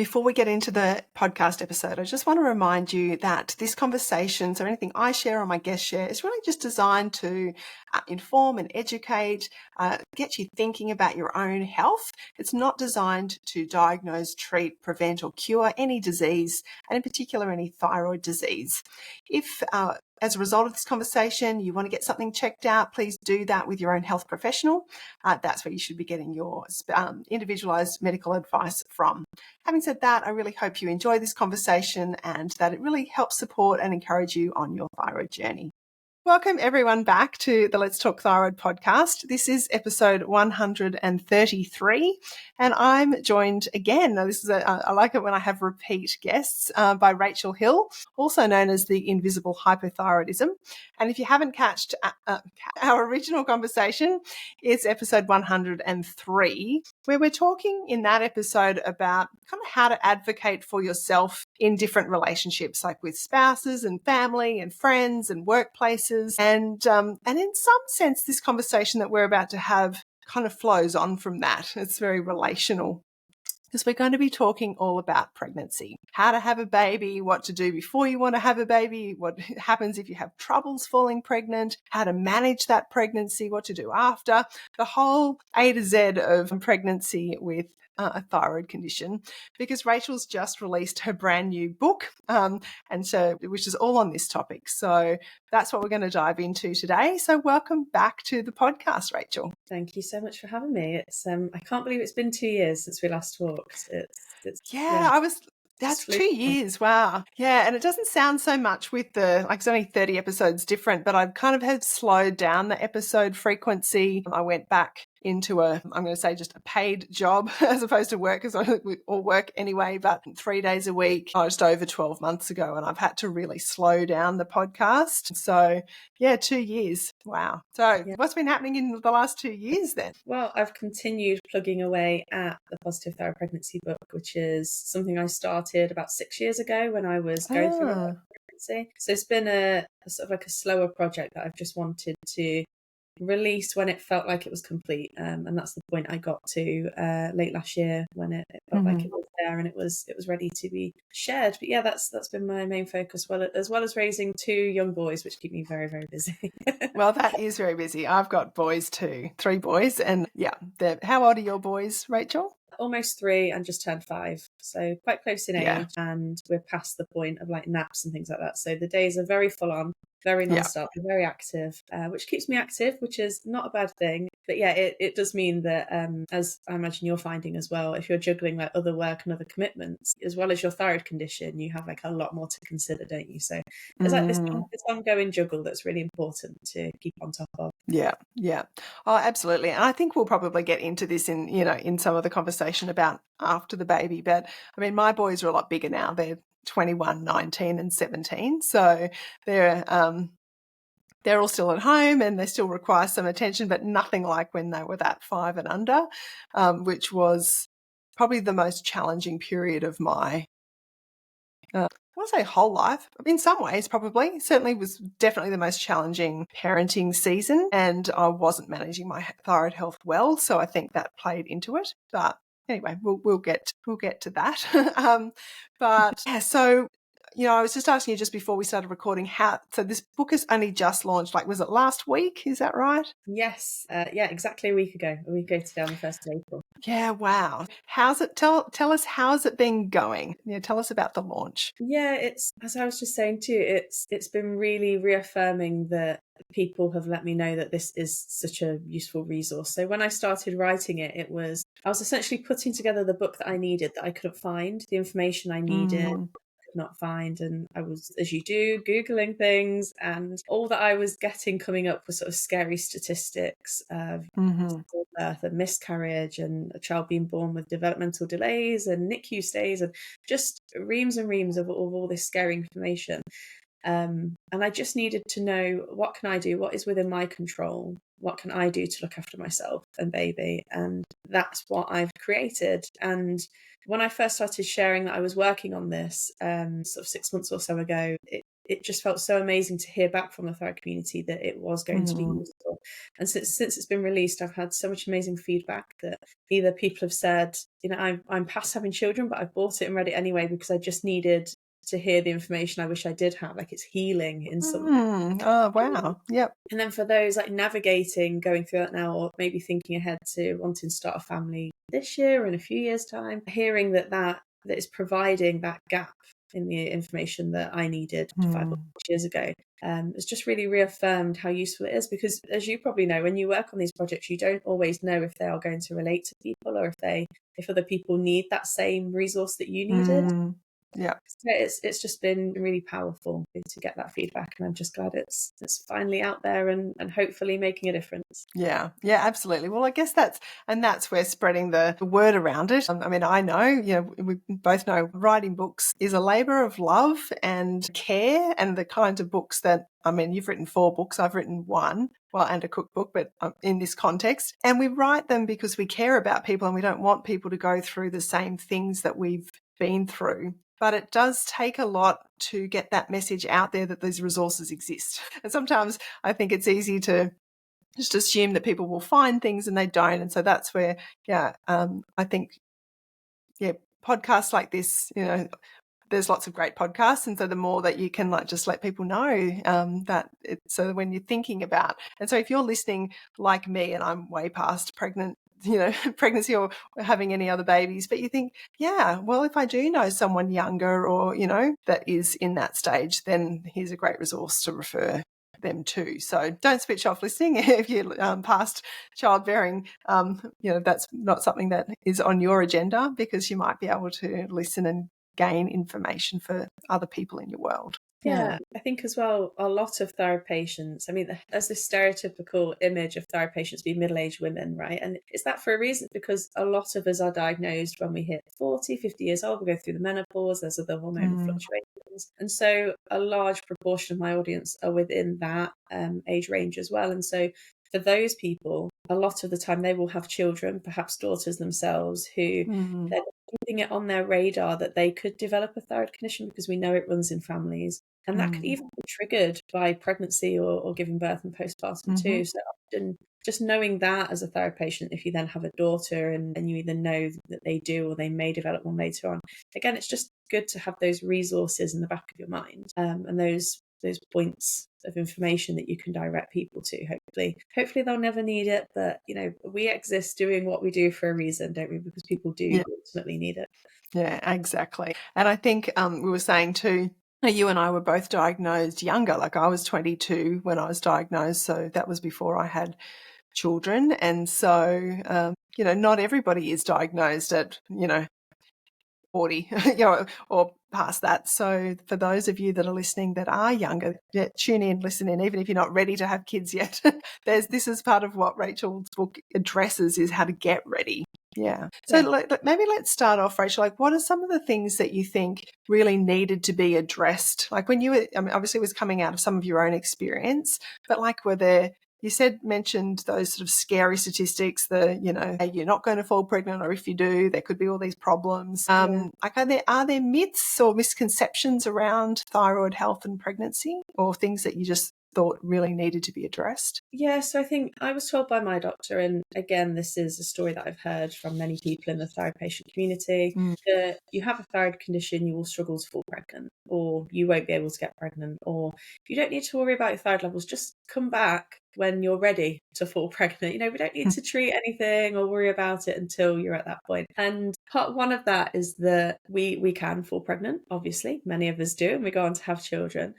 Before we get into the podcast episode, I just want to remind you that this conversation, so anything I share or my guests share, is really just designed to inform and educate, get you thinking about your own health. It's not designed to diagnose, treat, prevent or cure any disease, and in particular any thyroid disease. If as a result of this conversation, you want to get something checked out, please do that with your own health professional. That's where you should be getting your individualized medical advice from. Having said that, I really hope you enjoy this conversation and that it really helps support and encourage you on your thyroid journey. Welcome everyone back to the Let's Talk Thyroid podcast. This is episode 133 and I'm joined again. Now I like it when I have repeat guests by Rachel Hill, also known as the Invisible Hypothyroidism. And if you haven't catched our original conversation, it's episode 103, where we're talking in that episode about kind of how to advocate for yourself in different relationships, like with spouses and family and friends and workplaces. And in some sense, this conversation that we're about to have kind of flows on from that. It's very relational because we're going to be talking all about pregnancy, how to have a baby, what to do before you want to have a baby, what happens if you have troubles falling pregnant, how to manage that pregnancy, what to do after, the whole A to Z of pregnancy with a thyroid condition, because Rachel's just released her brand new book, which is all on this topic. So that's what we're going to dive into today. So welcome back to the podcast, Rachel. Thank you so much for having me. It's I can't believe it's been 2 years since we last talked. That's 2 years. Wow. Yeah. And it doesn't sound so much with it's only 30 episodes different, but I've kind of had slowed down the episode frequency. I went back into I'm going to say just a paid job as opposed to work, because I all work anyway, but 3 days a week, just over 12 months ago. And I've had to really slow down the podcast. So yeah, 2 years. Wow. So What's been happening in the last 2 years then? Well, I've continued plugging away at the Positive Thyroid Pregnancy Book, which is something I started about 6 years ago when I was going through my pregnancy. So it's been a sort of like a slower project that I've just wanted to release when it felt like it was complete, and that's the point I got to late last year when it felt like it was there and it was ready to be shared. But yeah, that's been my main focus, as well as raising 2 young boys, which keep me very, very busy. Well, that is very busy. I've got boys too, 3 boys, and how old are your boys, Rachel? Almost 3 and just turned 5, so quite close in age, and we're past the point of like naps and things like that. So the days are very full on, very non-stop, very active, which keeps me active, which is not a bad thing. But yeah, it does mean that, as I imagine you're finding as well, if you're juggling like other work and other commitments, as well as your thyroid condition, you have like a lot more to consider, don't you? So there's like this ongoing juggle that's really important to keep on top of. Yeah. Oh, absolutely. And I think we'll probably get into this in some of the conversation about after the baby. But I mean, my boys are a lot bigger now. They're 21, 19 and 17. So they're all still at home and they still require some attention, but nothing like when they were that 5 and under, which was probably the most challenging period of my I want to say whole life. In some ways, probably. Certainly was definitely the most challenging parenting season, and I wasn't managing my thyroid health well, so I think that played into it. But anyway, we'll get to that. But yeah, so I was just asking you just before we started recording so this book has only just launched. Like, was it last week? Is that right? Yes. Exactly a week ago. A week ago today on the 1st of April. Yeah, wow. How's it? Tell us, how's it been going? Tell us about the launch. Yeah, it's, as I was just saying too, it's been really reaffirming that people have let me know that this is such a useful resource. So when I started writing it, I was essentially putting together the book that I needed, that I couldn't find, the information I needed. Not find, and I was, as you do, Googling things, and all that I was getting coming up was sort of scary statistics of birth and miscarriage and a child being born with developmental delays and NICU stays, and just reams and reams of all this scary information. And I just needed to know, what can I do? What is within my control? What can I do to look after myself and baby? And that's what I've created. And when I first started sharing that I was working on this, sort of 6 months or so ago, it just felt so amazing to hear back from the thyroid community that it was going to be useful. And since it's been released, I've had so much amazing feedback that either people have said, I'm past having children, but I've bought it and read it anyway because I just needed to hear the information I wish I did have, like it's healing in some way. Oh, wow. Yep. And then for those like navigating, going through that now, or maybe thinking ahead to wanting to start a family this year or in a few years' time, hearing that is providing that gap in the information that I needed 5 or 6 years ago, it's just really reaffirmed how useful it is. Because as you probably know, when you work on these projects, you don't always know if they are going to relate to people or if other people need that same resource that you needed. Yeah. So it's just been really powerful to get that feedback, and I'm just glad it's finally out there and hopefully making a difference. Yeah, absolutely. Well, I guess that's where spreading the word around it. I mean, I know, we both know writing books is a labor of love and care, and the kind of books that, I mean, you've written 4 books, I've written 1, well, and a cookbook, but in this context. And we write them because we care about people and we don't want people to go through the same things that we've been through. But it does take a lot to get that message out there that these resources exist. And sometimes I think it's easy to just assume that people will find things and they don't. And so that's where, I think, podcasts like this, there's lots of great podcasts. And so the more that you can just let people know so when you're thinking about, and so if you're listening like me and I'm way past pregnancy or having any other babies, but you think, well, if I do know someone younger or, that is in that stage, then here's a great resource to refer them to. So don't switch off listening if you're past childbearing. That's not something that is on your agenda, because you might be able to listen and gain information for other people in your world. Yeah, I think as well, a lot of thyroid patients, I mean, there's this stereotypical image of thyroid patients being middle-aged women, right? And it's that for a reason, because a lot of us are diagnosed when we hit 40, 50 years old, we go through the menopause, there's other hormonal fluctuations. And so a large proportion of my audience are within that age range as well. And so for those people, a lot of the time they will have children, perhaps daughters themselves, who they're keeping it on their radar that they could develop a thyroid condition because we know it runs in families. And that could even be triggered by pregnancy or giving birth and postpartum too. So often just knowing that as a thyroid patient, if you then have a daughter and you either know that they do or they may develop one later on, again, it's just good to have those resources in the back of your mind, and those points of information that you can direct people to. Hopefully they'll never need it, but we exist doing what we do for a reason, don't we? Because people do ultimately need it. Yeah, exactly. And I think we were saying too, you and I were both diagnosed younger. Like I was 22 when I was diagnosed, so that was before I had children. And so, not everybody is diagnosed at, 40, or past that. So for those of you that are listening that are younger, tune in, listen in, even if you're not ready to have kids yet. This is part of what Rachel's book addresses, is how to get ready. Yeah. So maybe let's start off, Rachel. Like, what are some of the things that you think really needed to be addressed? Like when you were, I mean, obviously it was coming out of some of your own experience, but like you mentioned those sort of scary statistics, hey, you're not going to fall pregnant, or if you do, there could be all these problems. Like, are there myths or misconceptions around thyroid health and pregnancy, or things that you just thought really needed to be addressed? Yeah, so I think I was told by my doctor, and again, this is a story that I've heard from many people in the thyroid patient community, that you have a thyroid condition, you will struggle to fall pregnant, or you won't be able to get pregnant, or you don't need to worry about your thyroid levels, just come back when you're ready to fall pregnant. We don't need to treat anything or worry about it until you're at that point. And part one of that is that we can fall pregnant, obviously, many of us do, and we go on to have children.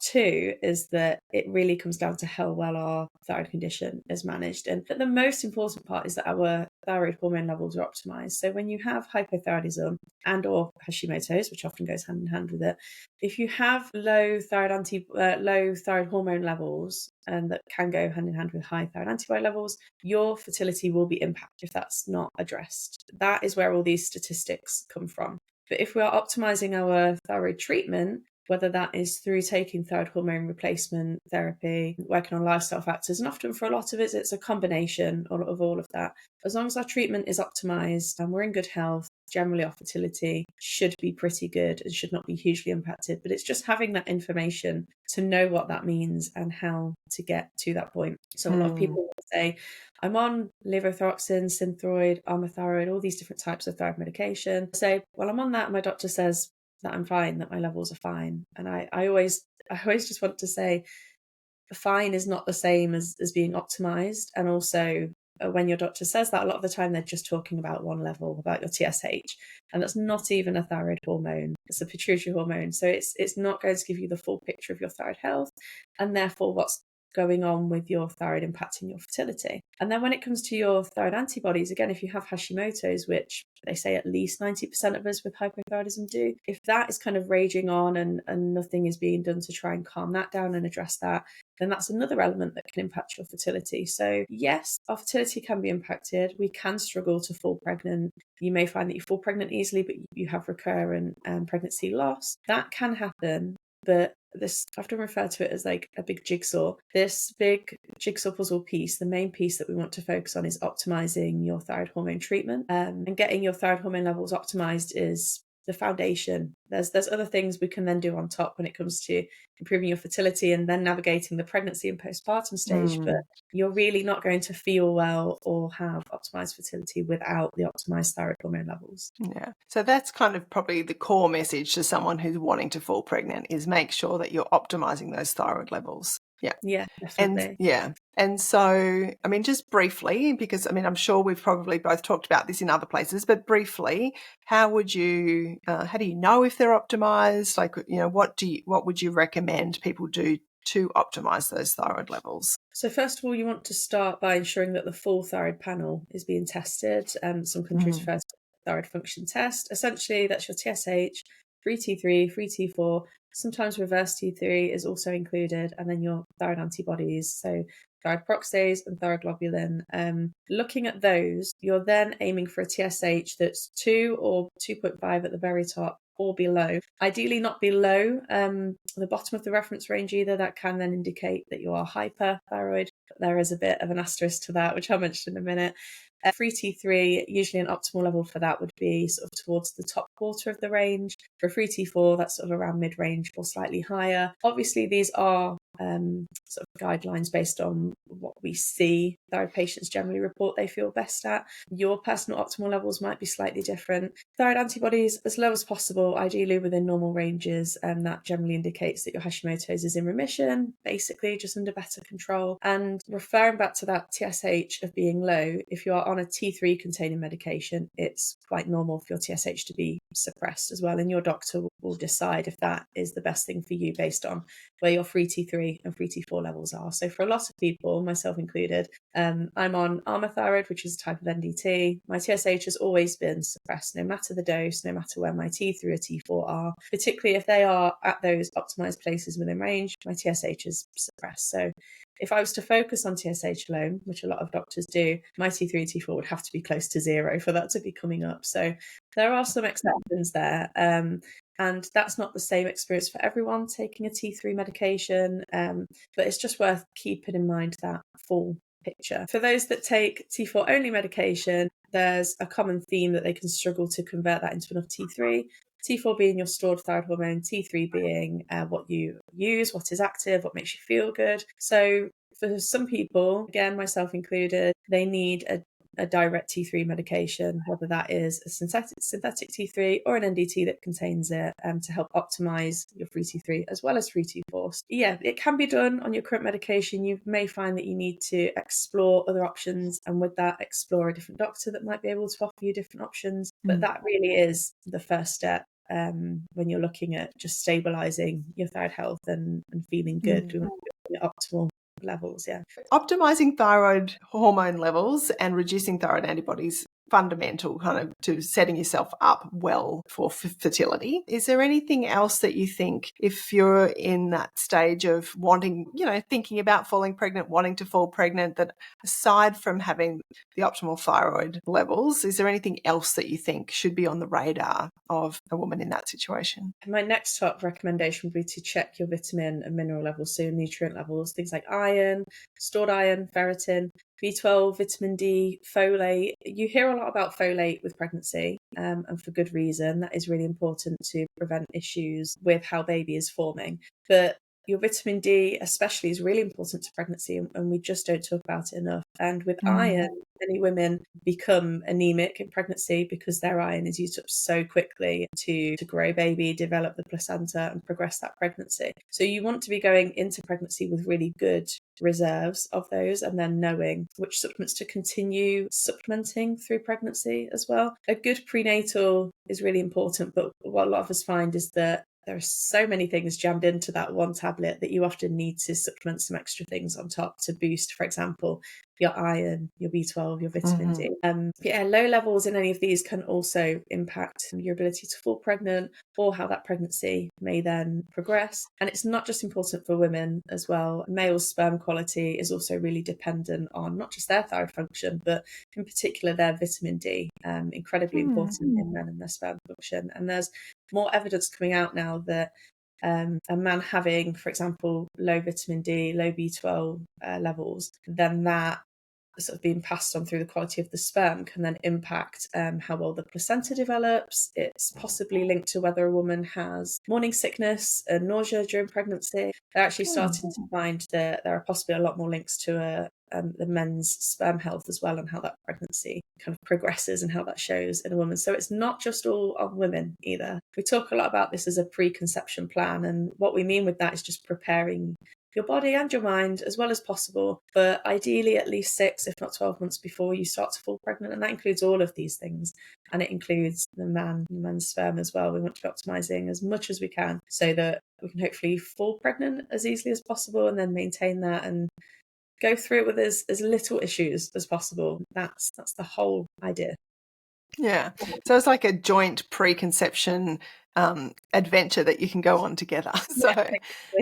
Two is that it really comes down to how well our thyroid condition is managed. And the most important part is that our thyroid hormone levels are optimized. So when you have hypothyroidism and or Hashimoto's, which often goes hand in hand with it, if you have low thyroid hormone levels, and that can go hand in hand with high thyroid antibody levels, your fertility will be impacted if that's not addressed. That is where all these statistics come from. But if we are optimizing our thyroid treatment, whether that is through taking thyroid hormone replacement therapy, working on lifestyle factors. And often for a lot of it, it's a combination of all of that. As long as our treatment is optimized and we're in good health, generally our fertility should be pretty good and should not be hugely impacted. But it's just having that information to know what that means and how to get to that point. So a lot of people will say, I'm on levothyroxine, Synthroid, Armour-thyroid, all these different types of thyroid medication. I say, well, I'm on that. My doctor says that I'm fine, that my levels are fine. And I always just want to say, fine is not the same as being optimized. And also, when your doctor says that, a lot of the time they're just talking about one level, about your TSH, and that's not even a thyroid hormone. It's a pituitary hormone, so it's not going to give you the full picture of your thyroid health, and therefore what's going on with your thyroid impacting your fertility. And then when it comes to your thyroid antibodies, again, if you have Hashimoto's, which they say at least 90% of us with hypothyroidism do, if that is kind of raging on and nothing is being done to try and calm that down and address that, then that's another element that can impact your fertility. So yes, our fertility can be impacted. We can struggle to fall pregnant. You may find that you fall pregnant easily, but you have recurrent pregnancy loss. That can happen. But this, I often refer to it as like a big jigsaw. This big jigsaw puzzle piece, the main piece that we want to focus on is optimizing your thyroid hormone treatment. And getting your thyroid hormone levels optimized is the foundation. There's other things we can then do on top when it comes to improving your fertility and then navigating the pregnancy and postpartum stage. But you're really not going to feel well or have optimized fertility without the optimized thyroid hormone levels. Yeah. So that's kind of probably the core message to someone who's wanting to fall pregnant, is make sure that you're optimizing those thyroid levels. Yeah. Yeah, definitely. And so, I mean, just briefly, because I mean, I'm sure we've probably both talked about this in other places, but briefly, how do you know if they're optimized? Like, what would you recommend people do to optimize those thyroid levels? So first of all, you want to start by ensuring that the full thyroid panel is being tested. Some countries refer to thyroid function test. Essentially, that's your TSH, free T3, free T4. Sometimes reverse T3 is also included, and then your thyroid antibodies, so thyroid peroxidase and thyroglobulin. Looking at those, you're then aiming for a TSH that's 2 or 2.5 at the very top, or below. Ideally not below the bottom of the reference range either. That can then indicate that you are hyperthyroid. But there is a bit of an asterisk to that, which I'll mention in a minute. Free T3, usually an optimal level for that would be sort of towards the top quarter of the range. For free T4, that's sort of around mid-range or slightly higher. Obviously, these are sort of guidelines based on what we see thyroid patients generally report they feel best at. Your personal optimal levels might be slightly different. Thyroid antibodies as low as possible, ideally within normal ranges, and that generally indicates that your Hashimoto's is in remission, basically just under better control. And referring back to that TSH of being low, if you are on a T3 containing medication, it's quite normal for your TSH to be suppressed as well, and your doctor will decide if that is the best thing for you based on where your free T3 and free T4 levels are. So for a lot of people, myself included, I'm on Armour-thyroid, which is a type of NDT. My TSH has always been suppressed, no matter the dose, no matter where my T3 or T4 are, particularly if they are at those optimized places within range, my TSH is suppressed. So if I was to focus on TSH alone, which a lot of doctors do, my T3 and T4 would have to be close to 0 for that to be coming up. So there are some exceptions there. And that's not the same experience for everyone taking a T3 medication, but it's just worth keeping in mind that full picture. For those that take T4 only medication, there's a common theme that they can struggle to convert that into enough T3. T4 being your stored thyroid hormone, T3 being what you use, what is active, what makes you feel good. So for some people, again, myself included, they need a direct T3 medication, whether that is a synthetic T3 or an NDT that contains it, to help optimize your free T3 as well as free T4. Yeah, it can be done on your current medication. You may find that you need to explore other options, and with that, explore a different doctor that might be able to offer you different options. But that really is the first step when you're looking at just stabilizing your thyroid health and feeling good, your optimal levels. Yeah. Optimizing thyroid hormone levels and reducing thyroid antibodies fundamental kind of to setting yourself up well for fertility. Is there anything else that you think, if you're in that stage of wanting, thinking about falling pregnant, wanting to fall pregnant, that aside from having the optimal thyroid levels, is there anything else that you think should be on the radar of a woman in that situation? My next top recommendation would be to check your vitamin and mineral levels, so nutrient levels, things like iron, stored iron, ferritin, B12, vitamin D, folate. You hear a lot about folate with pregnancy, and for good reason. That is really important to prevent issues with how baby is forming. But your vitamin D especially is really important to pregnancy, and we just don't talk about it enough. And with iron, many women become anemic in pregnancy because their iron is used up so quickly to grow baby, develop the placenta, and progress that pregnancy. So you want to be going into pregnancy with really good reserves of those, and then knowing which supplements to continue supplementing through pregnancy as well. A good prenatal is really important, but what a lot of us find is that there are so many things jammed into that one tablet that you often need to supplement some extra things on top to boost, for example, your iron, your B12, your vitamin D. Low levels in any of these can also impact your ability to fall pregnant or how that pregnancy may then progress. And it's not just important for women as well. Male sperm quality is also really dependent on not just their thyroid function, but in particular their vitamin D, incredibly important in men and their sperm function. And there's more evidence coming out now that a man having, for example, low vitamin D, low B12 levels, then that sort of being passed on through the quality of the sperm can then impact how well the placenta develops. It's possibly linked to whether a woman has morning sickness and nausea during pregnancy. They're actually starting to find that there are possibly a lot more links to the men's sperm health as well, and how that pregnancy kind of progresses and how that shows in a woman. So it's not just all on women either. We talk a lot about this as a preconception plan, and what we mean with that is just preparing your body and your mind as well as possible, but ideally at least 6, if not 12 months before you start to fall pregnant. And that includes all of these things. And it includes the man's sperm as well. We want to be optimizing as much as we can so that we can hopefully fall pregnant as easily as possible and then maintain that and go through it with as little issues as possible. That's the whole idea. Yeah. So it's like a joint preconception adventure that you can go on together. So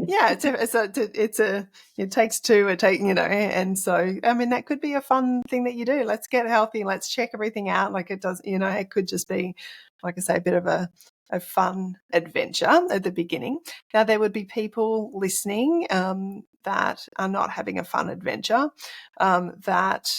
yeah, it takes two, and so, I mean, that could be a fun thing that you do. Let's get healthy. Let's check everything out. Like it does, it could just be, like I say, a bit of a fun adventure at the beginning. Now, there would be people listening that are not having a fun adventure, that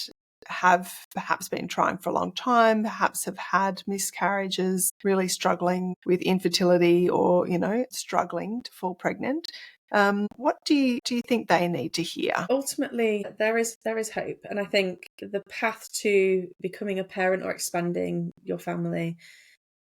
have perhaps been trying for a long time, perhaps have had miscarriages, really struggling with infertility, or, struggling to fall pregnant. What do you think they need to hear? Ultimately, there is hope. And I think the path to becoming a parent or expanding your family,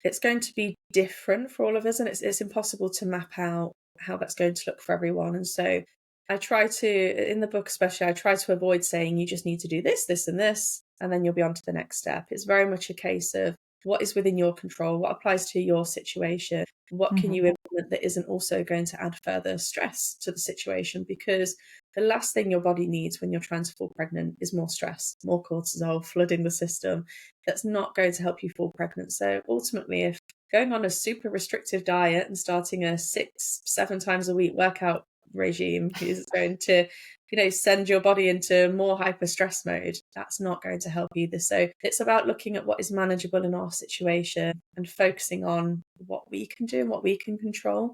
it's going to be different for all of us, and it's impossible to map out how that's going to look for everyone. And so I try to, in the book especially, I try to avoid saying you just need to do this, this, and this, and then you'll be on to the next step. It's very much a case of what is within your control, what applies to your situation, what can you implement that isn't also going to add further stress to the situation, because the last thing your body needs when you're trying to fall pregnant is more stress, more cortisol flooding the system. That's not going to help you fall pregnant. So ultimately, if going on a super restrictive diet and starting a 6-7 times a week workout regime is going to send your body into more hyper stress mode, that's not going to help either. So it's about looking at what is manageable in our situation and focusing on what we can do and what we can control.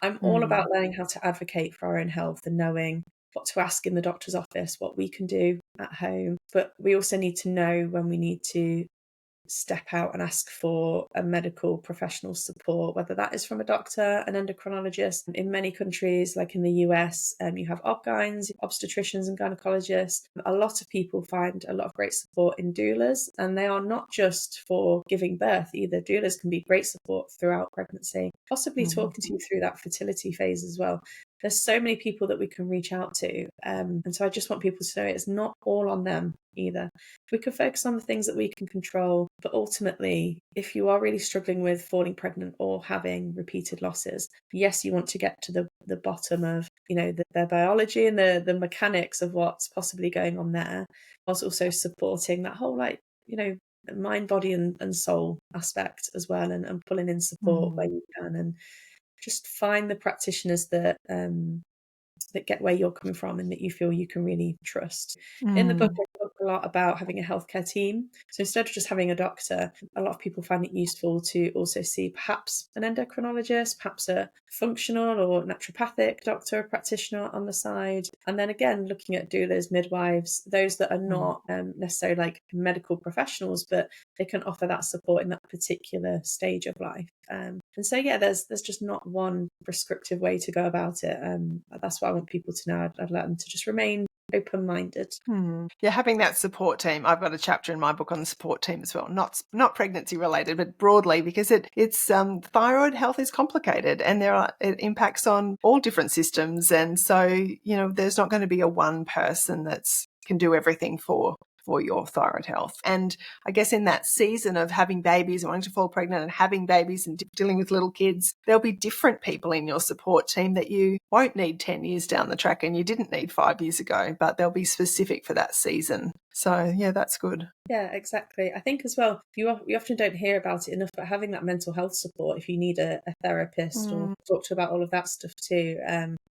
I'm all about learning how to advocate for our own health and knowing what to ask in the doctor's office, what we can do at home, but we also need to know when we need to step out and ask for a medical professional support, whether that is from a doctor, an endocrinologist. In many countries, like in the US, you have OB-GYNs, obstetricians and gynecologists. A lot of people find a lot of great support in doulas, and they are not just for giving birth either. Doulas can be great support throughout pregnancy, possibly talking to you through that fertility phase as well. There's so many people that we can reach out to. And so I just want people to know it's not all on them either. We can focus on the things that we can control, but ultimately, if you are really struggling with falling pregnant or having repeated losses, yes, you want to get to the bottom of, their biology and the mechanics of what's possibly going on there, whilst also supporting that whole, mind, body and soul aspect as well, and pulling in support where you can, and just find the practitioners that get where you're coming from and that you feel you can really trust. In the book, I talk a lot about having a healthcare team. So instead of just having a doctor, a lot of people find it useful to also see perhaps an endocrinologist, perhaps a functional or naturopathic doctor or practitioner on the side. And then again, looking at doulas, midwives, those that are not necessarily like medical professionals, but they can offer that support in that particular stage of life. And so, yeah, there's just not one prescriptive way to go about it. That's what I want people to know. I'd like them to just remain open-minded. Yeah, having that support team. I've got a chapter in my book on the support team as well. Not pregnancy related, but broadly, because it's thyroid health is complicated, and it impacts on all different systems, and so there's not going to be a one person that's can do everything for your thyroid health. And I guess in that season of having babies and wanting to fall pregnant and having babies and dealing with little kids, there'll be different people in your support team that you won't need 10 years down the track and you didn't need 5 years ago, but they'll be specific for that season. So, yeah, that's good. Yeah, exactly. I think as well, we often don't hear about it enough, but having that mental health support, if you need a therapist or talk to about all of that stuff too.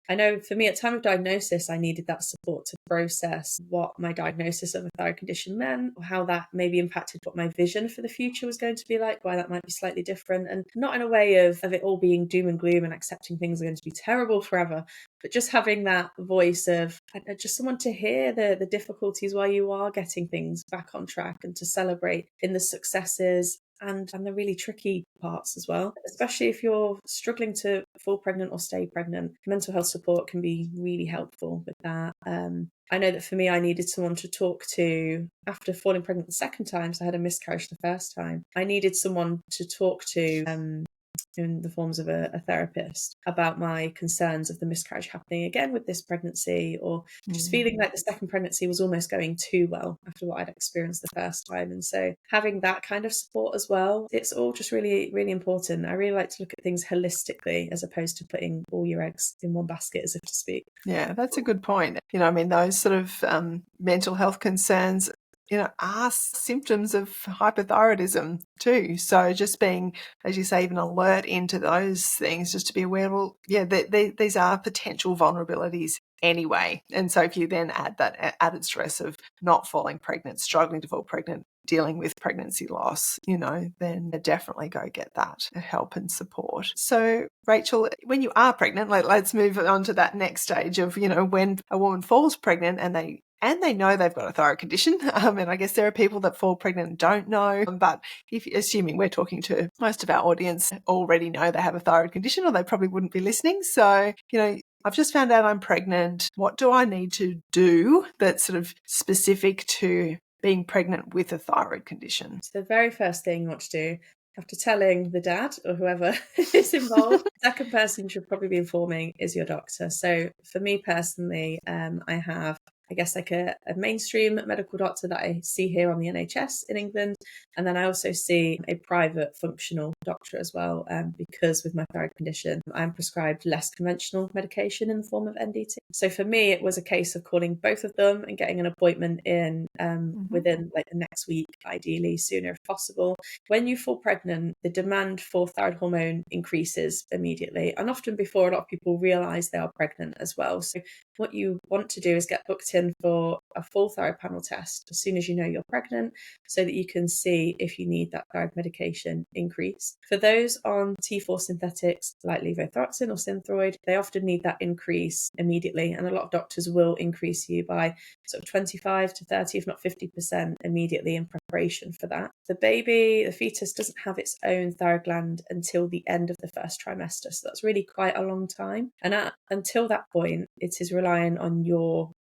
I know for me at time of diagnosis, I needed that support to process what my diagnosis of a thyroid condition meant, or how that maybe impacted what my vision for the future was going to be like, why that might be slightly different, and not in a way of it all being doom and gloom and accepting things are going to be terrible forever, but just having that voice of just someone to hear the difficulties while you are getting things back on track, and to celebrate in the successes and the really tricky parts as well, especially if you're struggling to fall pregnant or stay pregnant. Mental health support can be really helpful with that. I know that for me, I needed someone to talk to after falling pregnant the second time. So I had a miscarriage the first time. I needed someone to talk to in the forms of a therapist about my concerns of the miscarriage happening again with this pregnancy, or just feeling like the second pregnancy was almost going too well after what I'd experienced the first time. And so having that kind of support as well, it's all just really, really important. I really like to look at things holistically as opposed to putting all your eggs in one basket, as if to speak. Yeah, that's a good point. Those sort of mental health concerns are symptoms of hypothyroidism too. So just being, as you say, even alert into those things, just to be aware, well, yeah, these are potential vulnerabilities anyway. And so if you then add that added stress of not falling pregnant, struggling to fall pregnant, dealing with pregnancy loss, then definitely go get that help and support. So, Rachel, when you are pregnant, let's move on to that next stage of, when a woman falls pregnant and they know they've got a thyroid condition. And I guess there are people that fall pregnant and don't know. But assuming we're talking to most of our audience already know they have a thyroid condition, or they probably wouldn't be listening. So, I've just found out I'm pregnant. What do I need to do that's sort of specific to being pregnant with a thyroid condition? So the very first thing you want to do, after telling the dad or whoever is involved, the second person you should probably be informing is your doctor. So for me personally, I have, I guess, like a mainstream medical doctor that I see here on the NHS in England. And then I also see a private functional doctor as well, because with my thyroid condition, I'm prescribed less conventional medication in the form of NDT. So for me, it was a case of calling both of them and getting an appointment in within like the next week, ideally sooner if possible. When you fall pregnant, the demand for thyroid hormone increases immediately, and often before a lot of people realise they are pregnant as well. So what you want to do is get booked in for a full thyroid panel test as soon as you know you're pregnant, so that you can see if you need that thyroid medication increase. For those on T4 synthetics like levothyroxine or Synthroid, they often need that increase immediately, and a lot of doctors will increase you by sort of 25 to 30, if not 50% immediately in preparation for that. The fetus doesn't have its own thyroid gland until the end of the first trimester, so that's really quite a long time. And until that point, it is relying on your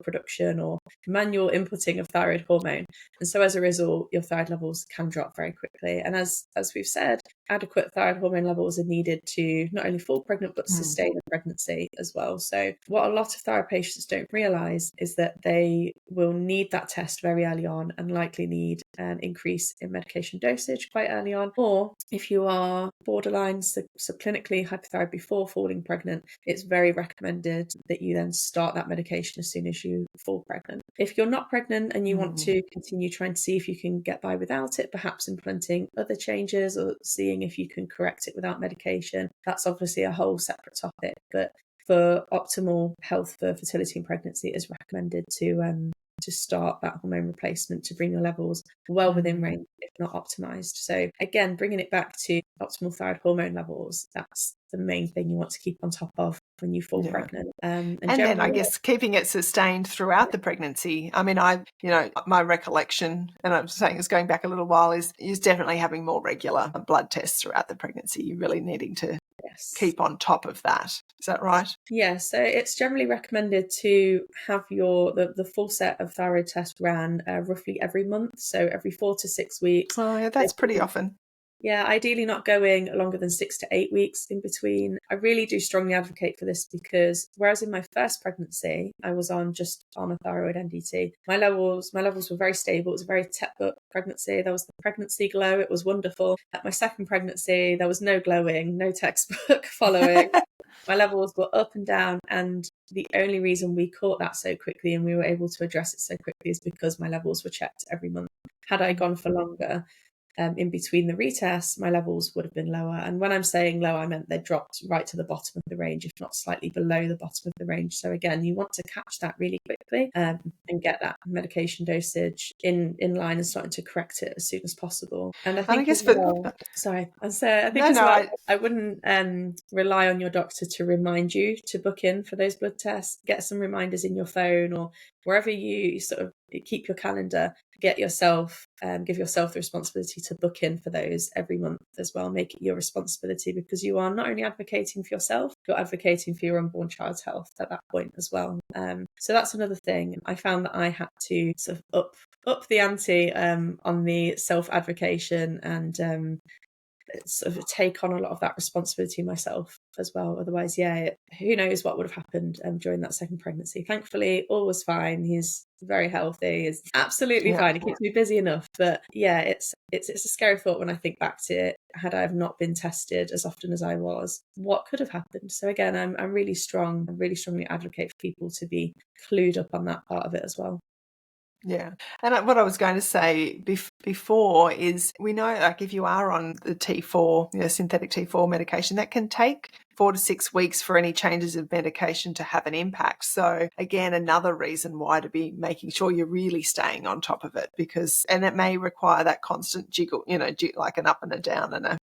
production or manual inputting of thyroid hormone, and so as a result, your thyroid levels can drop very quickly. And as we've said, adequate thyroid hormone levels are needed to not only fall pregnant but sustain a pregnancy as well. So what a lot of thyroid patients don't realise is that they will need that test very early on, and likely need an increase in medication dosage quite early on. Or if you are borderline subclinically hypothyroid before falling pregnant, it's very recommended that you then start that medication as soon as you fall pregnant. If you're not pregnant and you want to continue trying to see if you can get by without it, perhaps implementing other changes or seeing if you can correct it without medication, that's obviously a whole separate topic. But for optimal health for fertility and pregnancy, it is recommended to start that hormone replacement to bring your levels well within range, if not optimized. So again, bringing it back to optimal thyroid hormone levels, that's the main thing you want to keep on top of when you fall pregnant. And then I guess keeping it sustained throughout the pregnancy. I mean, my recollection, and I'm saying it's going back a little while, is definitely having more regular blood tests throughout the pregnancy. You're really needing to keep on top of that. Is that right? Yeah, so it's generally recommended to have the full set of thyroid tests ran roughly every month, so every 4 to 6 weeks. Oh, yeah, that's pretty often. Yeah, ideally not going longer than 6 to 8 weeks in between. I really do strongly advocate for this because whereas in my first pregnancy, I was on just a thyroid NDT, my levels were very stable. It was a very textbook pregnancy. There was the pregnancy glow. It was wonderful. At my second pregnancy, there was no glowing, no textbook following. My levels were up and down, and the only reason we caught that so quickly and we were able to address it so quickly is because my levels were checked every month. Had I gone for longer, in between the retests, my levels would have been lower. And when I'm saying low, I meant they dropped right to the bottom of the range, if not slightly below the bottom of the range. So again, you want to catch that really quickly and get that medication dosage in line and starting to correct it as soon as possible. And I think I wouldn't rely on your doctor to remind you to book in for those blood tests. Get some reminders in your phone or wherever you sort of keep your calendar. Give yourself the responsibility to book in for those every month as well. Make it your responsibility because you are not only advocating for yourself, you're advocating for your unborn child's health at that point as well. So that's another thing. I found that I had to sort of up the ante on the self-advocation and sort of take on a lot of that responsibility myself as well. Otherwise, who knows what would have happened during that second pregnancy. Thankfully, all was fine. He's very healthy. He's absolutely fine. He keeps me busy enough. But yeah, it's a scary thought when I think back to it. Had I have not been tested as often as I was, what could have happened? So again, I'm really strong. I really strongly advocate for people to be clued up on that part of it as well. Yeah. And what I was going to say before is we know, like, if you are on the T4, synthetic T4 medication, that can take 4 to 6 weeks for any changes of medication to have an impact. So again, another reason why to be making sure you're really staying on top of it and it may require that constant jiggle, like an up and a down and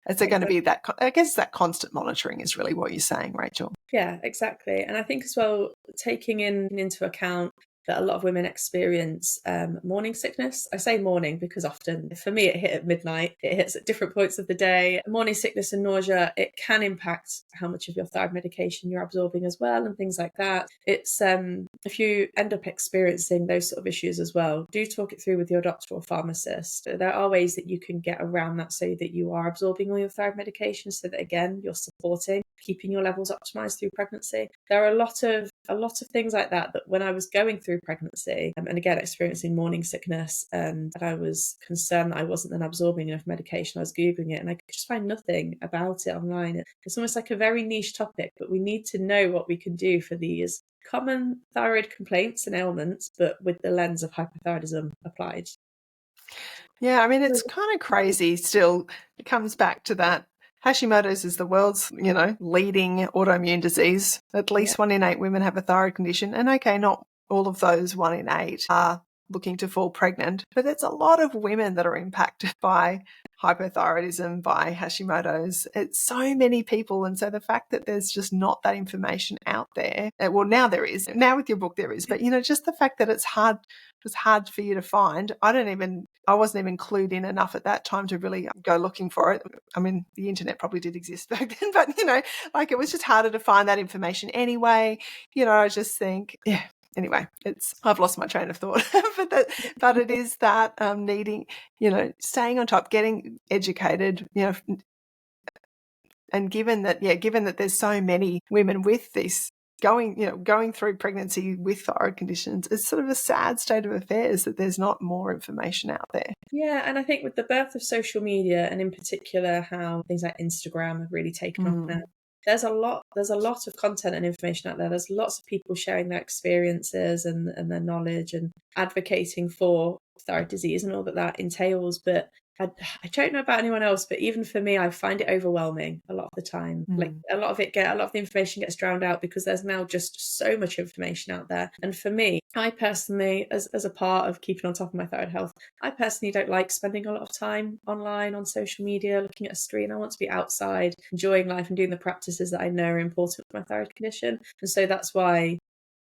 It's going to be that, I guess that constant monitoring is really what you're saying, Rachel. Yeah, exactly. And I think as well, taking into account that a lot of women experience morning sickness. I say morning because often, for me, it hit at midnight. It hits at different points of the day. Morning sickness and nausea, it can impact how much of your thyroid medication you're absorbing as well and things like that. It's if you end up experiencing those sort of issues as well, do talk it through with your doctor or pharmacist. There are ways that you can get around that so that you are absorbing all your thyroid medication so that, again, you're supporting keeping your levels optimized through pregnancy. There are a lot of things like that when I was going through pregnancy and again experiencing morning sickness and I was concerned that I wasn't then absorbing enough medication. I was Googling it and I could just find nothing about it online. It's almost like a very niche topic, but we need to know what we can do for these common thyroid complaints and ailments, but with the lens of hypothyroidism applied. Yeah, I mean, it's kind of crazy still. It comes back to that. Hashimoto's is the world's, leading autoimmune disease. At least 1 in 8 women have a thyroid condition. And okay, not all of those 1 in 8 are looking to fall pregnant, but there's a lot of women that are impacted by hypothyroidism, by Hashimoto's. It's so many people. And so the fact that there's just not that information out there, well, now there is. Now with your book there is, but, just the fact that it was hard for you to find. I wasn't even clued in enough at that time to really go looking for it. I mean, the internet probably did exist back then, but, it was just harder to find that information anyway. I just think, anyway, I've lost my train of thought, but it is that needing, staying on top, getting educated, and given that there's so many women with this going through pregnancy with thyroid conditions, it's sort of a sad state of affairs that there's not more information out there. Yeah, and I think with the birth of social media, and in particular how things like Instagram have really taken off now, there's a lot of content and information out there. There's lots of people sharing their experiences and their knowledge and advocating for thyroid disease and all that entails. But I don't know about anyone else, but even for me, I find it overwhelming a lot of the time. Like a lot of the information gets drowned out because there's now just so much information out there. And for me, I personally, as a part of keeping on top of my thyroid health, I personally don't like spending a lot of time online on social media, looking at a screen. I want to be outside, enjoying life and doing the practices that I know are important for my thyroid condition. And so that's why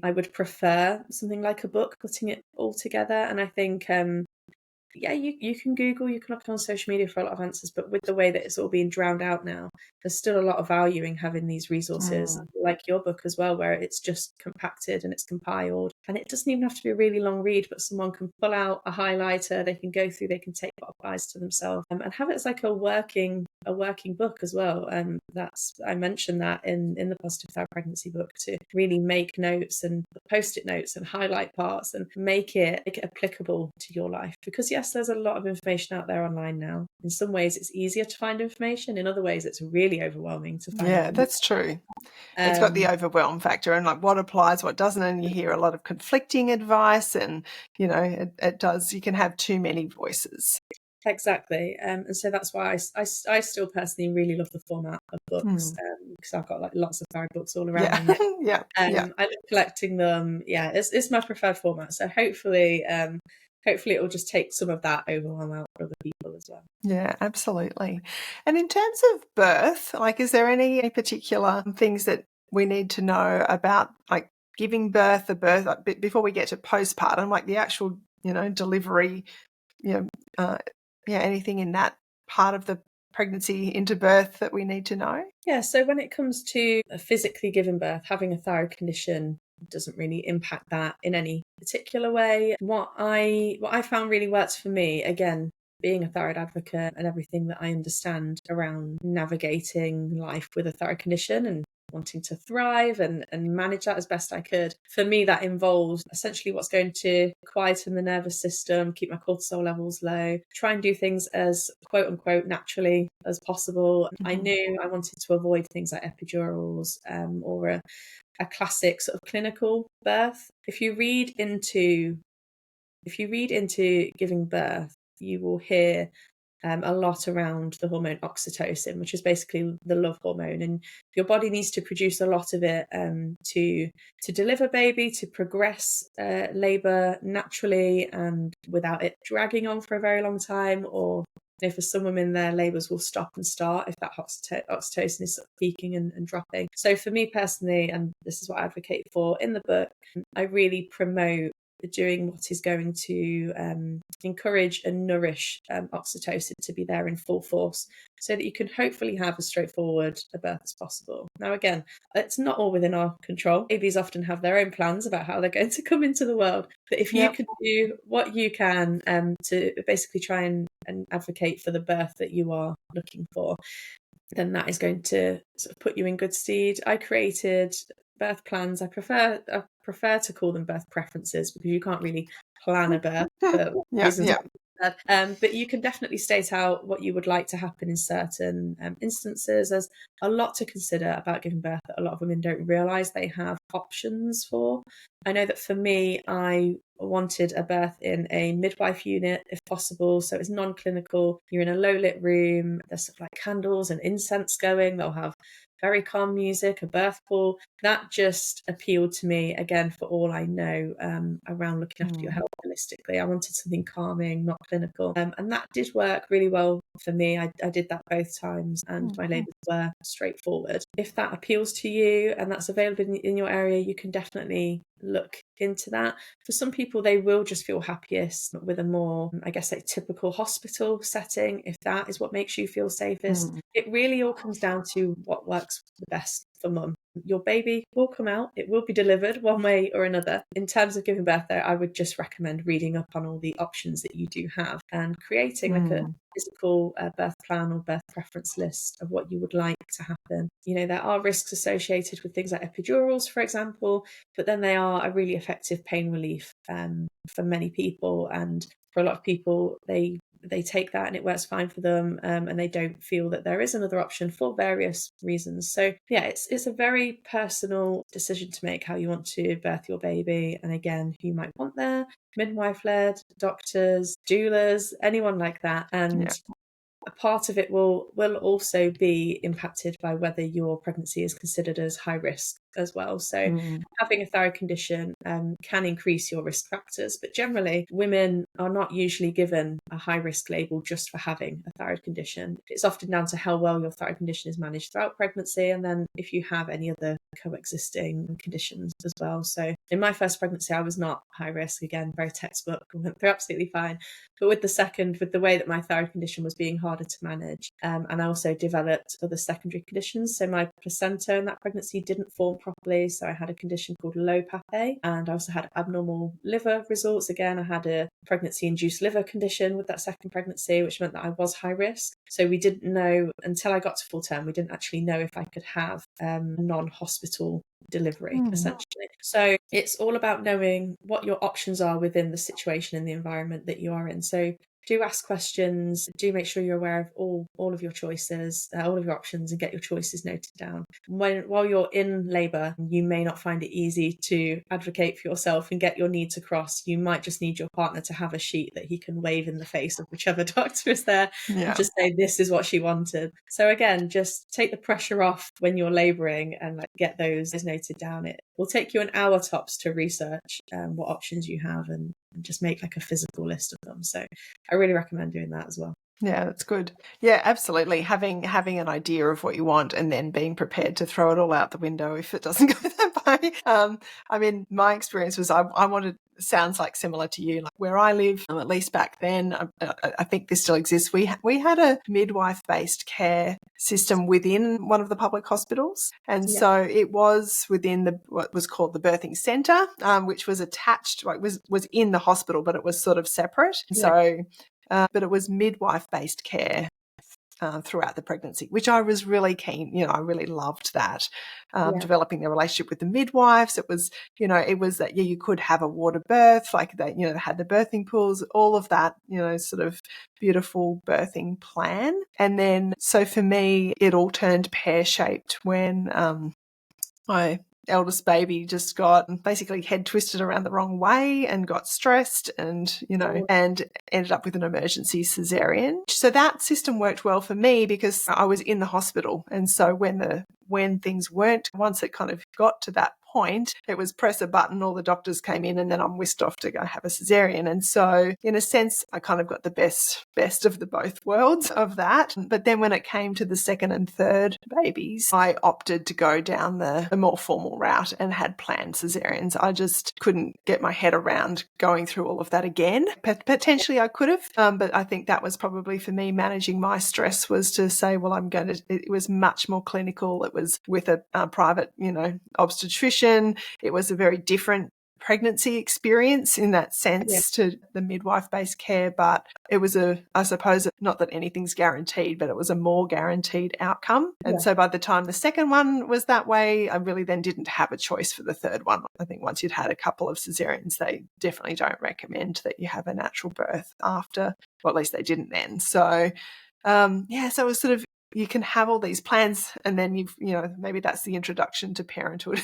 I would prefer something like a book, putting it all together. And I think yeah, you can Google, you can look on social media for a lot of answers, but with the way that it's all being drowned out now, there's still a lot of value in having these resources, like your book as well, where it's just compacted and it's compiled. And it doesn't even have to be a really long read, but someone can pull out a highlighter, they can go through, they can take what applies to themselves, and have it as like a working book as well. I mentioned that in the Positive Thyroid Pregnancy Book, to really make notes and post-it notes and highlight parts and make it applicable to your life. Because yes, there's a lot of information out there online now. In some ways it's easier to find information, in other ways it's really overwhelming to find. Yeah, that's true. It's got the overwhelm factor and like what applies, what doesn't, and you hear a lot of conflicting advice, and it does, you can have too many voices. Exactly. And so that's why I still personally really love the format of books, because I've got like lots of thyroid books all around me. Yeah. I love collecting them. Yeah, it's my preferred format. So hopefully it will just take some of that overwhelm out for other people as well. Yeah, absolutely. And in terms of birth, like, is there any particular things that we need to know about, like giving birth, before we get to postpartum, like the actual, delivery, anything in that part of the pregnancy into birth that we need to know? Yeah, so when it comes to physically giving birth, having a thyroid condition doesn't really impact that in any particular way. What I found really works for me, again, being a thyroid advocate and everything that I understand around navigating life with a thyroid condition and wanting to thrive and manage that as best I could. For me, that involves essentially what's going to quieten the nervous system, keep my cortisol levels low, try and do things as quote unquote naturally as possible. I knew I wanted to avoid things like epidurals or a classic sort of clinical birth. If you read into giving birth, you will hear a lot around the hormone oxytocin, which is basically the love hormone, and your body needs to produce a lot of it to deliver baby, to progress labour naturally and without it dragging on for a very long time. Or for some women, their labours will stop and start if that oxytocin is sort of peaking and dropping. So for me personally, and this is what I advocate for in the book, I really promote doing what is going to encourage and nourish oxytocin to be there in full force, so that you can hopefully have as straightforward a birth as possible. Now, again, it's not all within our control. Babies often have their own plans about how they're going to come into the world. But if you can do what you can to basically try and advocate for the birth that you are looking for, then that is going to sort of put you in good stead. I created birth plans. I prefer to call them birth preferences, because you can't really plan a birth for reasons. But you can definitely state out what you would like to happen in certain instances. There's a lot to consider about giving birth that a lot of women don't realise they have options for. I know that for me, I wanted a birth in a midwife unit if possible, so it's non-clinical. You're in a low lit room, there's sort of like candles and incense going, they'll have very calm music, a birth pool. That just appealed to me, again, for all I know around looking after your health holistically. I wanted something calming, not clinical, and that did work really well for me. I did that both times, and my labours were straightforward. If that appeals to you and that's available in your area, you can definitely look into that. For some people, they will just feel happiest with a more, I guess, like typical hospital setting, if that is what makes you feel safest. It really all comes down to what works the best for mum. your baby will come out. It will be delivered one way or another. In terms of giving birth, though, I would just recommend reading up on all the options that you do have and creating like a physical birth plan or birth preference list of what you would like to happen. There are risks associated with things like epidurals, for example, but then they are a really effective pain relief for many people. And for a lot of people, they take that and it works fine for them, and they don't feel that there is another option for various reasons. So yeah, it's a very personal decision to make how you want to birth your baby, and again, who you might want there, midwife-led, doctors, doulas, anyone like that. And a part of it will also be impacted by whether your pregnancy is considered as high risk as well. So having a thyroid condition can increase your risk factors, but generally women are not usually given a high risk label just for having a thyroid condition. It's often down to how well your thyroid condition is managed throughout pregnancy, and then if you have any other coexisting conditions as well. So in my first pregnancy, I was not high risk. Again, very textbook, went through absolutely fine. But with the second, with the way that my thyroid condition was being harder to manage, and I also developed other secondary conditions. So my placenta in that pregnancy didn't form properly. So I had a condition called low PAPA, and I also had abnormal liver results. Again, I had a pregnancy-induced liver condition with that second pregnancy, which meant that I was high risk. So we didn't know until I got to full term, we didn't actually know if I could have a non-hospital delivery, essentially. So it's all about knowing what your options are within the situation and the environment that you are in. So do ask questions, do make sure you're aware of all of your choices, all of your options, and get your choices noted down. While you're in labour, you may not find it easy to advocate for yourself and get your needs across. You might just need your partner to have a sheet that he can wave in the face of whichever doctor is there and just say, this is what she wanted. So again, just take the pressure off when you're labouring and get those noted down. It will take you an hour tops to research what options you have and just make a physical list of them. So I really recommend doing that as well. Yeah, that's good. Yeah, absolutely. Having an idea of what you want and then being prepared to throw it all out the window if it doesn't go that way. I mean, my experience was I wanted, sounds like similar to you, like where I live, at least back then, I think this still exists. We had a midwife-based care system within one of the public hospitals. And so it was within what was called the birthing centre, which was attached, was in the hospital, but it was sort of separate. So but it was midwife-based care throughout the pregnancy, which I was really keen. I really loved that, developing the relationship with the midwives. It was, it was that, you could have a water birth, like they, they had the birthing pools, all of that, sort of beautiful birthing plan. And then, so for me, it all turned pear-shaped when my eldest baby just got basically head twisted around the wrong way and got stressed and, and ended up with an emergency cesarean. So that system worked well for me because I was in the hospital. And so when things weren't, once it kind of got to that point, it was press a button, all the doctors came in, and then I'm whisked off to go have a cesarean. And so in a sense, I kind of got the best of the both worlds of that. But then when it came to the second and third babies, I opted to go down the more formal route and had planned cesareans. I just couldn't get my head around going through all of that again. Potentially I could have, but I think that was probably for me managing my stress was to say, well, it was much more clinical. It was with a private, obstetrician. It was a very different pregnancy experience in that sense to the midwife-based care, but it was I suppose, not that anything's guaranteed, but it was a more guaranteed outcome. And so by the time the second one was that way, I really then didn't have a choice for the third one. I think once you'd had a couple of cesareans, they definitely don't recommend that you have a natural birth after, or at least they didn't then. So, so it was sort of, you can have all these plans and then maybe that's the introduction to parenthood.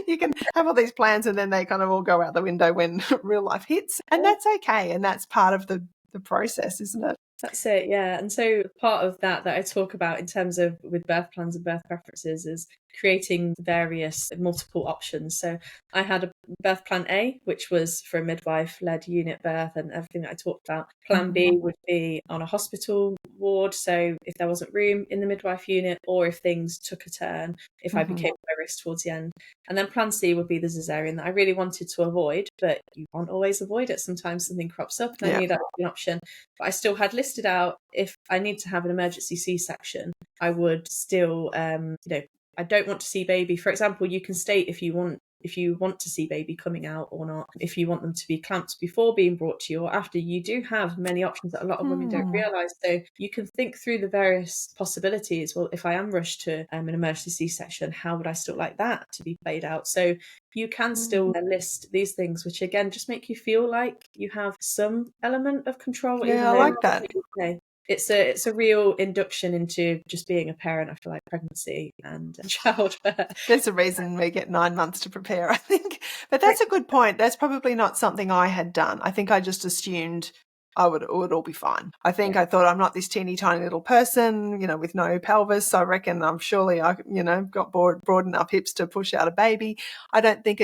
you can have all these plans and then they kind of all go out the window when real life hits, and that's okay. And that's part of the process, isn't it? That's it, yeah. And so part of that I talk about in terms of with birth plans and birth preferences is creating multiple options. So I had a birth plan A, which was for a midwife-led unit birth and everything that I talked about. Plan B would be on a hospital ward, so if there wasn't room in the midwife unit or if things took a turn, if I became high risk towards the end. And then plan C would be the cesarean that I really wanted to avoid, but you can't always avoid it. Sometimes something crops up and I knew that would be an option. But I still had listed out, if I need to have an emergency C-section, I would still, I don't want to see baby. For example, you can state if you want to see baby coming out or not, if you want them to be clamped before being brought to you or after. You do have many options that a lot of women don't realise. So you can think through the various possibilities. Well, if I am rushed to an emergency C-section, how would I still like that to be played out? So you can still list these things, which again just make you feel like you have some element of control. Yeah, even I though, like that. it's a real induction into just being a parent after like pregnancy and childbirth. There's a reason we get 9 months to prepare, I think. But that's a good point. That's probably not something I had done. I think I just assumed it would all be fine. I think I thought I'm not this teeny tiny little person, with no pelvis. I reckon surely I, got broad enough hips to push out a baby. I don't think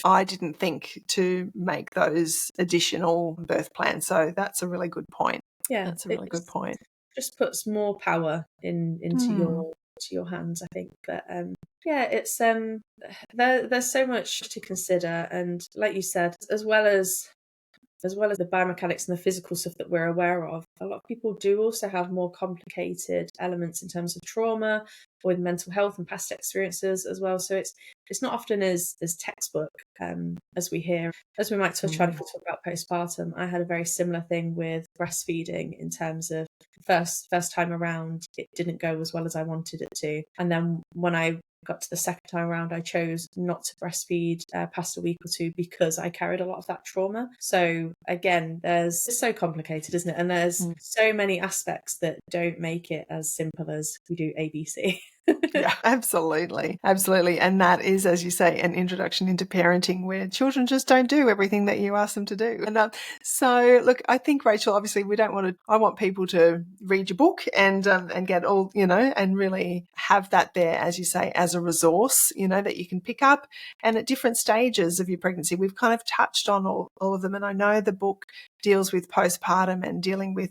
I didn't think to make those additional birth plans. So that's a really good point. Yeah, That's a really good point. Just puts more power into your hands, I think. But it's there's so much to consider, and like you said, as well as the biomechanics and the physical stuff that we're aware of, a lot of people do also have more complicated elements in terms of trauma with mental health and past experiences as well. So it's not often as textbook as we hear. As we might touch on if we talk about postpartum, I had a very similar thing with breastfeeding in terms of first time around, it didn't go as well as I wanted it to. And then when I got to the second time around, I chose not to breastfeed past a week or two because I carried a lot of that trauma. So again, it's so complicated, isn't it? And there's so many aspects that don't make it as simple as we do ABC. Yeah, absolutely. Absolutely. And that is, as you say, an introduction into parenting where children just don't do everything that you ask them to do. And so, look, I think, Rachel, obviously I want people to read your book and get all, and really have that there, as you say, as a resource, that you can pick up. And at different stages of your pregnancy, we've kind of touched on all of them. And I know the book deals with postpartum and dealing with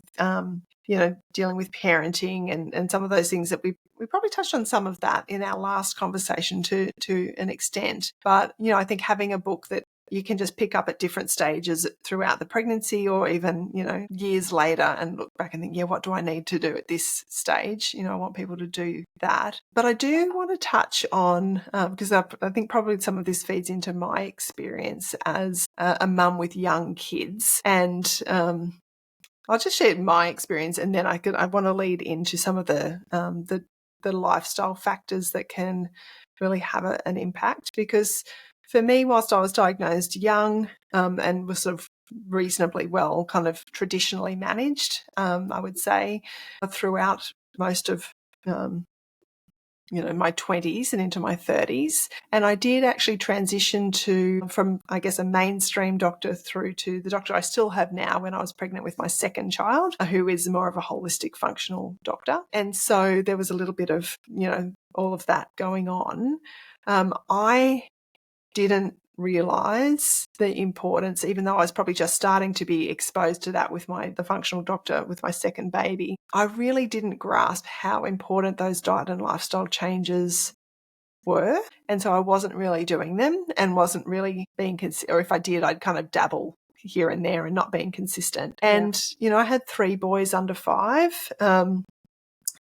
parenting and some of those things that we probably touched on some of that in our last conversation to an extent. But, I think having a book that you can just pick up at different stages throughout the pregnancy or even, years later and look back and think, what do I need to do at this stage? I want people to do that. But I do want to touch on, because I think probably some of this feeds into my experience as a mum with young kids. And I'll just share my experience, and then I want to lead into some of the lifestyle factors that can really have an impact. Because for me, whilst I was diagnosed young and was sort of reasonably well, kind of traditionally managed, I would say, throughout most of my 20s and into my 30s. And I did actually transition from, I guess, a mainstream doctor through to the doctor I still have now when I was pregnant with my second child, who is more of a holistic functional doctor. And so there was a little bit of, all of that going on. I didn't realise the importance, even though I was probably just starting to be exposed to that with the functional doctor with my second baby. I really didn't grasp how important those diet and lifestyle changes were. And so I wasn't really doing them and wasn't really being or if I did, I'd kind of dabble here and there and not being consistent. And, I had 3 boys under 5.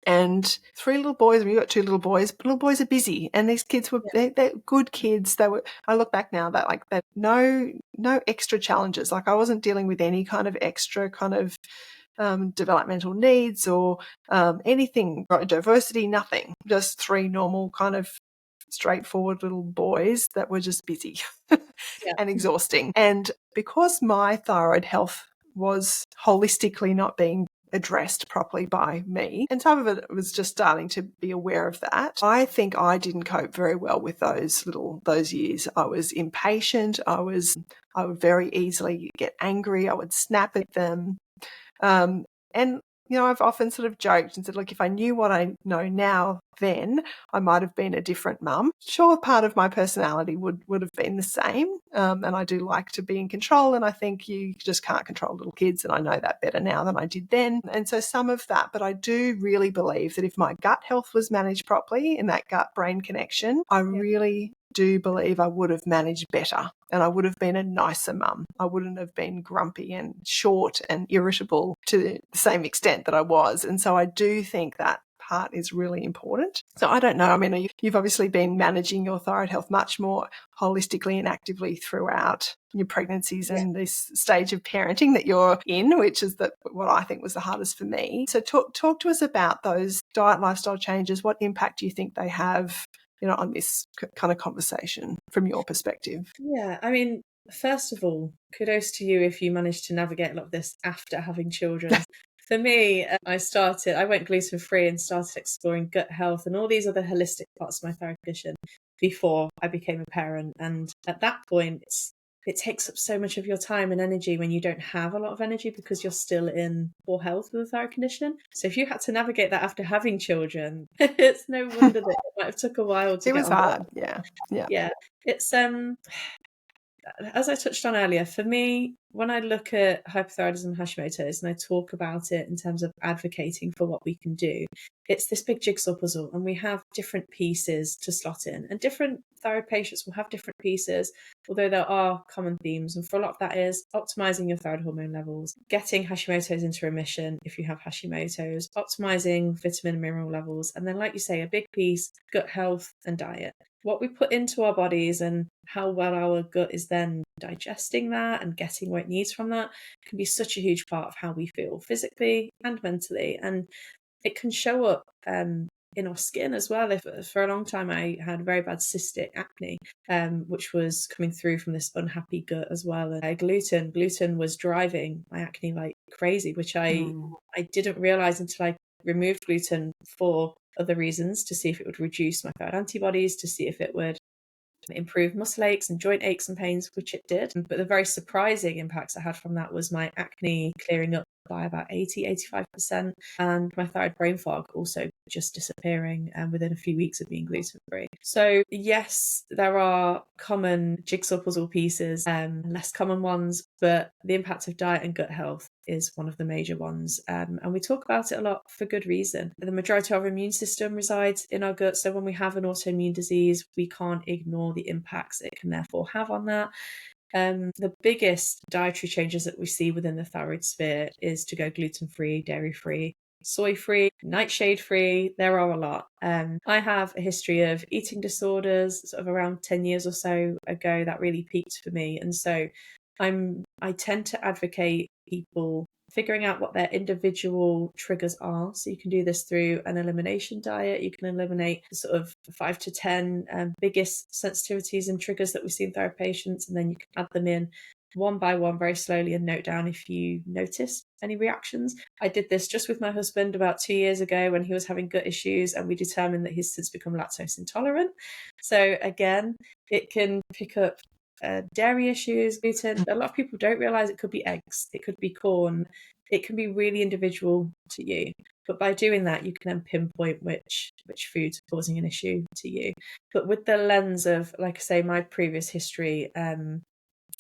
And 3 little boys. We got 2 little boys. But little boys are busy, and these kids were they're good kids. I look back now that that no extra challenges. Like I wasn't dealing with any kind of extra kind of developmental needs or anything, diversity, nothing. Just 3 normal kind of straightforward little boys that were just busy and exhausting. And because my thyroid health was holistically not being addressed properly by me, and some of it was just starting to be aware of that, I think I didn't cope very well with those years. I was impatient. I would very easily get angry. I would snap at them. And I've often sort of joked and said, look, if I knew what I know now then, I might have been a different mum. Sure, part of my personality would have been the same. And I do like to be in control. And I think you just can't control little kids. And I know that better now than I did then. And so some of that, but I do really believe that if my gut health was managed properly in that gut-brain connection, I really do believe I would have managed better and I would have been a nicer mum. I wouldn't have been grumpy and short and irritable to the same extent that I was. And so I do think that part is really important. So I don't know. I mean, you've obviously been managing your thyroid health much more holistically and actively throughout your pregnancies Yeah. and this stage of parenting that you're in, which is what I think was the hardest for me. So talk to us about those diet lifestyle changes. What impact do you think they have, on this kind of conversation from your perspective? Yeah, I mean, first of all, kudos to you if you managed to navigate a lot of this after having children. For me, I went gluten free and started exploring gut health and all these other holistic parts of my thyroid condition before I became a parent. And at that point, it takes up so much of your time and energy when you don't have a lot of energy because you're still in poor health with a thyroid condition. So if you had to navigate that after having children, it's no wonder that it might have took a while to It get was on board. hard. Yeah. Yeah. Yeah, it's as I touched on earlier, for me, when I look at hypothyroidism and Hashimoto's and I talk about it in terms of advocating for what we can do, it's this big jigsaw puzzle, and we have different pieces to slot in, and different thyroid patients will have different pieces, although there are common themes. And for a lot of that is optimizing your thyroid hormone levels, getting Hashimoto's into remission if you have Hashimoto's, optimizing vitamin and mineral levels, and then, like you say, a big piece, gut health and diet. What we put into our bodies and how well our gut is then digesting that and getting what it needs from that can be such a huge part of how we feel physically and mentally. And it can show up in our skin as well. If for a long time I had very bad cystic acne, which was coming through from this unhappy gut as well. And gluten was driving my acne like crazy, which I didn't realize until I removed gluten for other reasons, to see if it would reduce my thyroid antibodies, to see if it would improve muscle aches and joint aches and pains, which it did. But the very surprising impacts I had from that was my acne clearing up by about 85%, and my thyroid brain fog also just disappearing within a few weeks of being gluten free. So yes, there are common jigsaw puzzle pieces, less common ones, but the impact of diet and gut health is one of the major ones. And we talk about it a lot for good reason. The majority of our immune system resides in our gut. So when we have an autoimmune disease, we can't ignore the impacts it can therefore have on that. The biggest dietary changes that we see within the thyroid sphere is to go gluten-free, dairy-free, soy-free, nightshade-free. There are a lot. I have a history of eating disorders sort of around 10 years or so ago that really peaked for me. And so I tend to advocate people figuring out what their individual triggers are. So you can do this through an elimination diet. You can eliminate the sort of 5 to 10 biggest sensitivities and triggers that we see in thyroid patients, and then you can add them in one by one very slowly and note down if you notice any reactions. I did this just with my husband about 2 years ago when he was having gut issues, and we determined that he's since become lactose intolerant. So again, it can pick up dairy issues, gluten. A lot of people don't realize it could be eggs, it could be corn, it can be really individual to you. But by doing that, you can then pinpoint which foods are causing an issue to you. But with the lens of, like I say, my previous history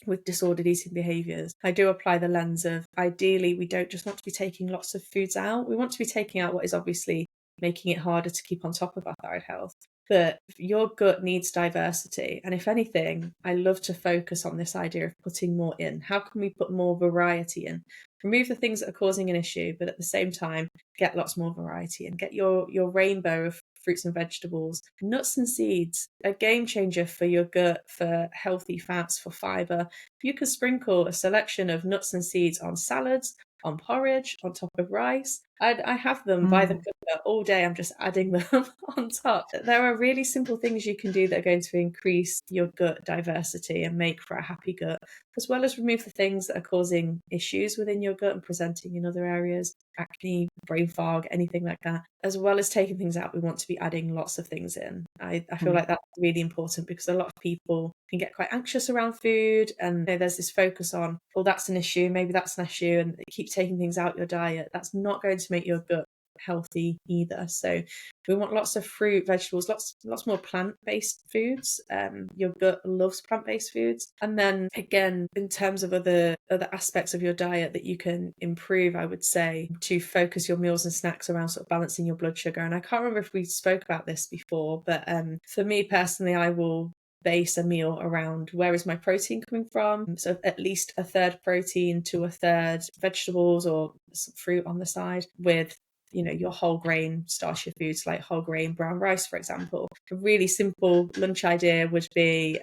with disordered eating behaviours, I do apply the lens of, ideally, we don't just want to be taking lots of foods out. We want to be taking out what is obviously making it harder to keep on top of our thyroid health. But your gut needs diversity. And if anything, I love to focus on this idea of putting more in. How can we put more variety in? Remove the things that are causing an issue, but at the same time, get lots more variety and get your rainbow of fruits and vegetables. Nuts and seeds, a game changer for your gut, for healthy fats, for fiber. You can sprinkle a selection of nuts and seeds on salads, on porridge, on top of rice. I have them by the cooker all day. I'm just adding them on top. There are really simple things you can do that are going to increase your gut diversity and make for a happy gut, as well as remove the things that are causing issues within your gut and presenting in other areas, acne, brain fog, anything like that. As well as taking things out, we want to be adding lots of things in. I feel like that's really important, because a lot of people can get quite anxious around food, and there's this focus on, oh, that's an issue, maybe that's an issue, and keep taking things out your diet. That's not going to make your gut healthy either. So we want lots of fruit, vegetables, lots more plant-based foods. Your gut loves plant-based foods. And then again, in terms of other aspects of your diet that you can improve, I would say to focus your meals and snacks around sort of balancing your blood sugar. And I can't remember if we spoke about this before, but for me personally, I will base a meal around, where is my protein coming from? So at least a third protein to a third vegetables or some fruit on the side, with your whole grain starchier foods like whole grain brown rice, for example. A really simple lunch idea would be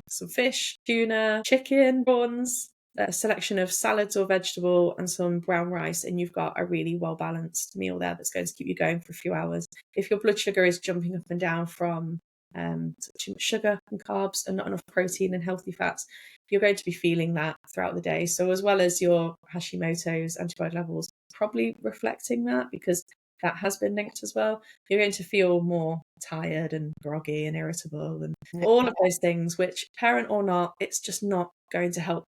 some fish, tuna, chicken, prawns, a selection of salads or vegetable, and some brown rice, and you've got a really well balanced meal there that's going to keep you going for a few hours. If your blood sugar is jumping up and down from too much sugar and carbs and not enough protein and healthy fats, you're going to be feeling that throughout the day. So as well as your Hashimoto's antibody levels probably reflecting that, because that has been linked as well, you're going to feel more tired and groggy and irritable and all of those things, which, parent or not, it's just not going to help.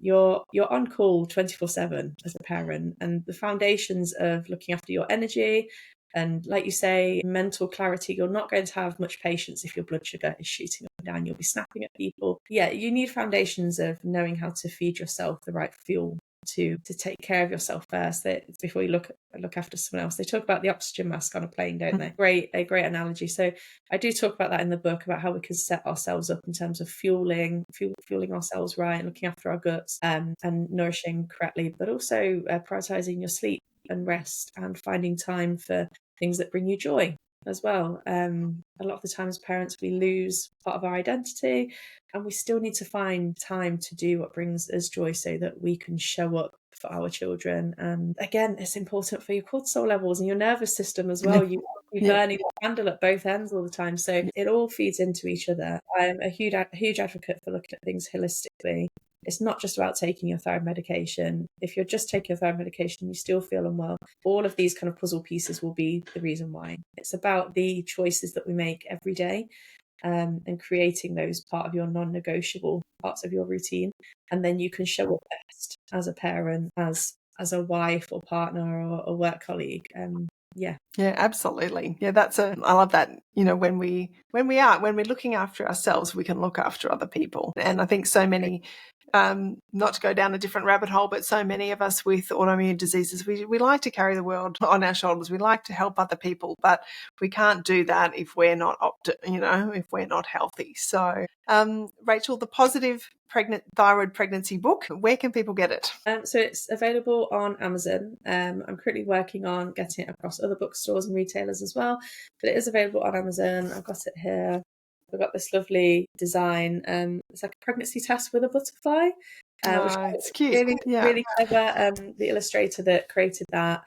You're on call 24/7 as a parent, and the foundations of looking after your energy and, like you say, mental clarity, you're not going to have much patience if your blood sugar is shooting up and down. You'll be snapping at people. Yeah, you need foundations of knowing how to feed yourself the right fuel to take care of yourself first, before you look after someone else. They talk about the oxygen mask on a plane, don't they? A great analogy. So I do talk about that in the book, about how we can set ourselves up in terms of fueling ourselves right, and looking after our guts, and nourishing correctly, but also prioritizing your sleep and rest, and finding time for things that bring you joy as well. A lot of the times, parents, we lose part of our identity, and we still need to find time to do what brings us joy so that we can show up for our children. And again, it's important for your cortisol levels and your nervous system as well. You burning the candle at both ends all the time, so it all feeds into each other. I'm a huge advocate for looking at things holistically. It's not just about taking your thyroid medication. If you're just taking your thyroid medication, you still feel unwell. All of these kind of puzzle pieces will be the reason why. It's about the choices that we make every day, and creating those part of your non-negotiable parts of your routine. And then you can show up best as a parent, as a wife or partner or a work colleague. Yeah, absolutely. Yeah, I love that. When we're looking after ourselves, we can look after other people. And I think so many, not to go down a different rabbit hole, but so many of us with autoimmune diseases, we like to carry the world on our shoulders. We like to help other people, but we can't do that if we're not if we're not healthy. So, Rachel, the Positive Thyroid Pregnancy Book, where can people get it? So it's available on Amazon. I'm currently working on getting it across other bookstores and retailers as well, but it is available on Amazon. I've got it here. I've got this lovely design. It's like a pregnancy test with a butterfly. Which it's cute. Really clever. The illustrator that created that.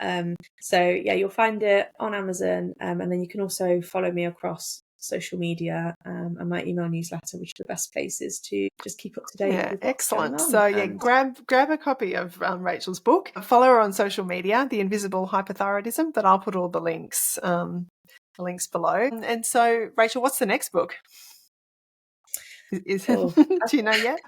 So you'll find it on Amazon, and then you can also follow me across social media, and my email newsletter, which are the best places to just keep up to date. Yeah, excellent. So grab a copy of Rachel's book. Follow her on social media, The Invisible Hypothyroidism, but I'll put all the links below. And so, Rachel, what's the next book? Do you know yet?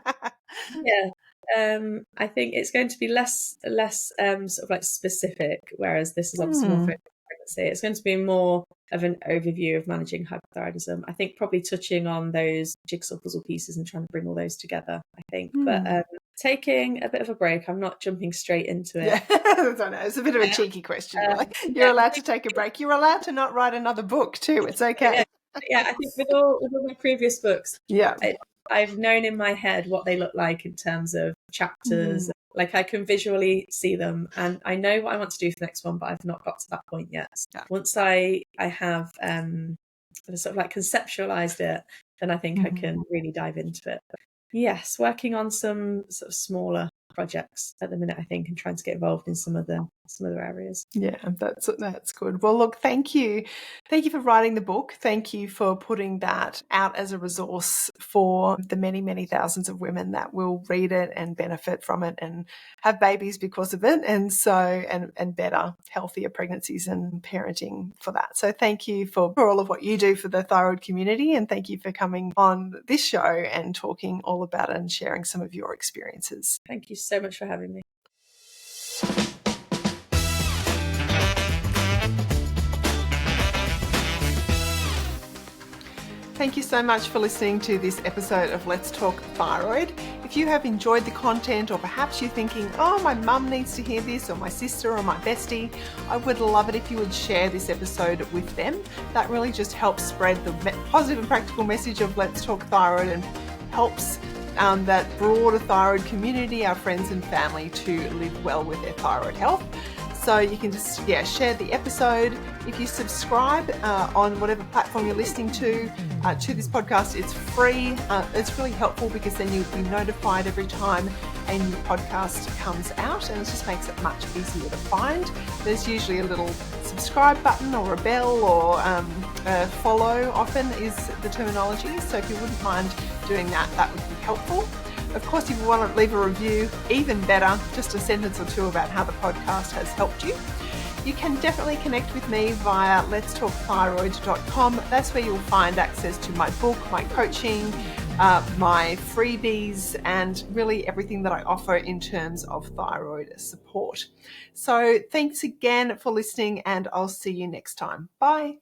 I think it's going to be less sort of like specific, whereas this is obviously more focused on pregnancy. It's going to be more of an overview of managing hypothyroidism. I think probably touching on those jigsaw puzzle pieces and trying to bring all those together, I think. But taking a bit of a break. I'm not jumping straight into it. I don't know. It's a bit of a cheeky question. You're allowed to take a break. You're allowed to not write another book too. It's okay. I think with all my previous books, I've known in my head what they look like in terms of chapters. Like I can visually see them, and I know what I want to do for the next one, but I've not got to that point yet. Once I have sort of like conceptualized it, then I think I can really dive into it. But yes, working on some sort of smaller projects at the minute, I think, and trying to get involved in some other areas. Yeah, that's good. Well, look, thank you for writing the book. Thank you for putting that out as a resource for the many, many thousands of women that will read it and benefit from it and have babies because of it, and so and better, healthier pregnancies and parenting for that. So thank you for all of what you do for the thyroid community, and thank you for coming on this show and talking all about it and sharing some of your experiences. Thank you so much for having me. Thank you so much for listening to this episode of Let's Talk Thyroid. If you have enjoyed the content, or perhaps you're thinking, oh, my mum needs to hear this, or my sister or my bestie, I would love it if you would share this episode with them. That really just helps spread the positive and practical message of Let's Talk Thyroid, and helps that broader thyroid community, our friends and family, to live well with their thyroid health. So you can just, share the episode. If you subscribe on whatever platform you're listening to this podcast, it's free. It's really helpful because then you'll be notified every time a new podcast comes out, and it just makes it much easier to find. There's usually a little subscribe button or a bell or follow often is the terminology. So if you wouldn't mind doing that, that would be helpful. Of course, if you want to leave a review, even better, just a sentence or two about how the podcast has helped you. You can definitely connect with me via letstalkthyroid.com. That's where you'll find access to my book, my coaching, my freebies, and really everything that I offer in terms of thyroid support. So thanks again for listening, and I'll see you next time. Bye.